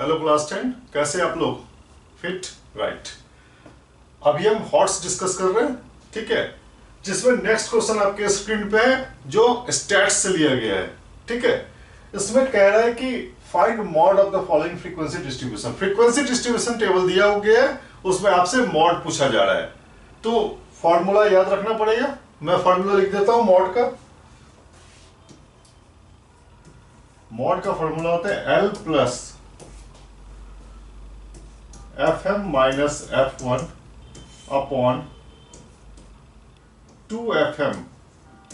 Hello class 10, कैसे आप लोग? फिट? राइट। अभी हम हॉट्स डिस्कस कर रहे हैं, ठीक है, जिसमें नेक्स्ट क्वेश्चन आपके स्क्रीन पे है जो स्टैट्स से लिया गया है, ठीक है। इसमें कह रहा है कि find mod of the following frequency distribution. Frequency distribution table दिया हो गया है, उसमें आपसे मॉड पूछा जा रहा है, तो फॉर्मूला याद रखना पड़ेगा। मैं फॉर्मूला लिख देता हूं मॉड का। मॉड का फॉर्मूला होता है L plus FM minus F1 upon 2FM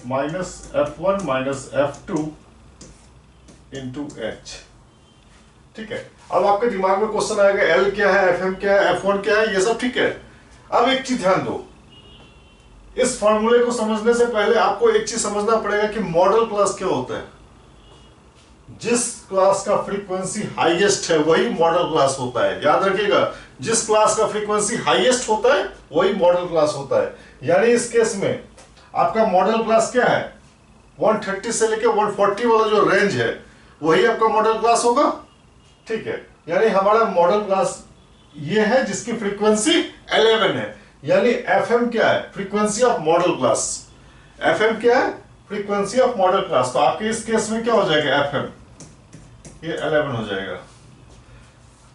minus F1 minus F2 into H, ठीक है। अब आपके दिमाग में क्वेश्चन आएगा L क्या है, FM क्या है, F1 क्या है, ये सब ठीक है। अब एक चीज ध्यान दो, इस फॉर्मूले को समझने से पहले आपको एक चीज समझना पड़ेगा कि मॉडल क्लास क्या होता है। जिस क्लास का फ्रीक्वेंसी हाईएस्ट है वही मॉडल क्लास होता है, याद रखिएगा। जिस क्लास का फ्रीक्वेंसी हाईएस्ट होता है वही मॉडल क्लास होता है। यानी इस केस में आपका मॉडल क्लास क्या है, 130 से लेकर 140 वाला जो रेंज है वही आपका मॉडल क्लास होगा, ठीक है। यानी हमारा मॉडल क्लास ये है जिसकी फ्रीक्वेंसी 11 है। यानी FM क्या है, frequency of model class. FM क्या है, फ्रीक्वेंसी ऑफ मॉडल क्लास। तो आपके इस केस में क्या हो जाएगा, FM ये 11 हो जाएगा।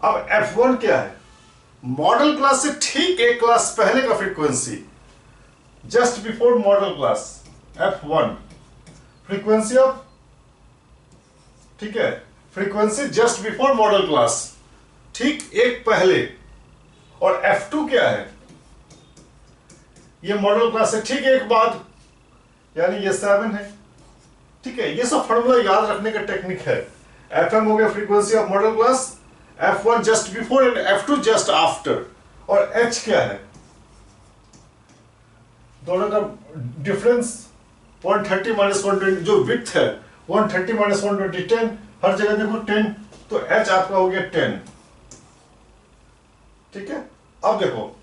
अब F1 क्या है, मॉडल क्लास से ठीक एक क्लास पहले का frequency, just before model class. F1 frequency of, ठीक है, frequency just before model class, ठीक एक पहले। और F2 क्या है, ये मॉडल क्लास से ठीक एक बाद, यानी ये 7 है, ठीक है। ये सब फॉर्मूला याद रखने का टेक्निक है। FM हो गया frequency of model class, F1 just before and F2 just after. और H क्या है, दोनों का डिफरेंस 130 माइनस 120, जो विड्थ है 130 माइनस 120 10, हर जगह देखो 10, तो H आपका हो गया 10, ठीक है। अब देखो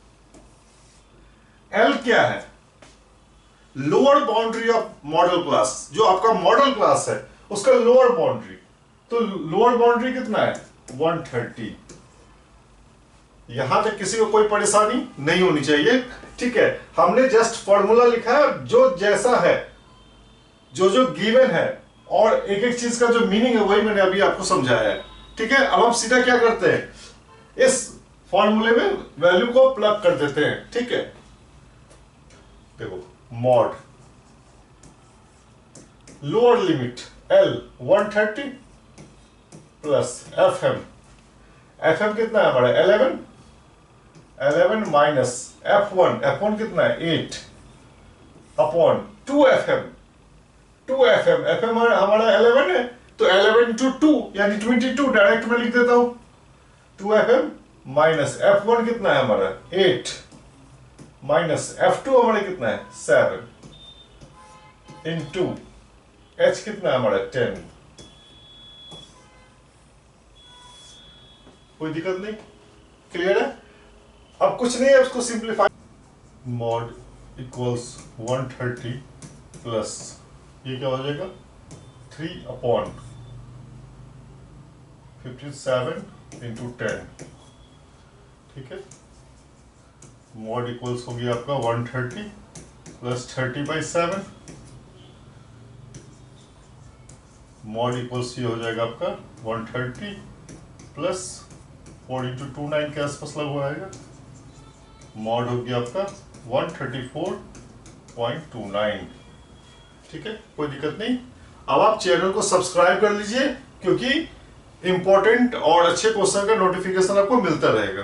L क्या है, lower boundary of model class. जो आपका मॉडल क्लास है उसका लोअर बाउंड्री, तो लोअर बाउंड्री कितना है, 130। यहां तक किसी को कोई परेशानी नहीं होनी चाहिए, ठीक है। हमने जस्ट फॉर्मूला लिखा है जो जैसा है, जो जो गिवन है, और एक एक चीज का जो मीनिंग है वही मैंने अभी आपको समझाया है, ठीक है। अब हम सीधा क्या करते हैं, इस फॉर्मूले में वैल्यू को प्लग कर देते हैं, ठीक है। देखो mod lower limit L 130 plus FM कितना है हमारा 11 माइनस F1 कितना है 8 अपॉन 2FM हमारा 11 है, तो 11 इंटू 2 यानी 22, डायरेक्ट में लिख देता हूं। 2FM माइनस F1 कितना है हमारा 8 माइनस F2 हमारा कितना है 7 इंटू H कितना है हमारा 10। कोई दिक्कत नहीं, क्लियर है। अब कुछ नहीं है, उसको सिंप्लीफाई, मॉड इक्वल्स 130 प्लस ये क्या हो जाएगा 3 अपॉन 57 इंटू 10, ठीक है। मॉड इक्वल्स हो गया आपका 130 प्लस 30/7, मॉड इक्वल्स ये हो जाएगा आपका 130 प्लस 4 इंटू 29 के आसपास लगभग आएगा। मॉड हो गया आपका 134.29, ठीक है, कोई दिक्कत नहीं। अब आप चैनल को सब्सक्राइब कर लीजिए, क्योंकि इंपॉर्टेंट और अच्छे क्वेश्चन का नोटिफिकेशन आपको मिलता रहेगा।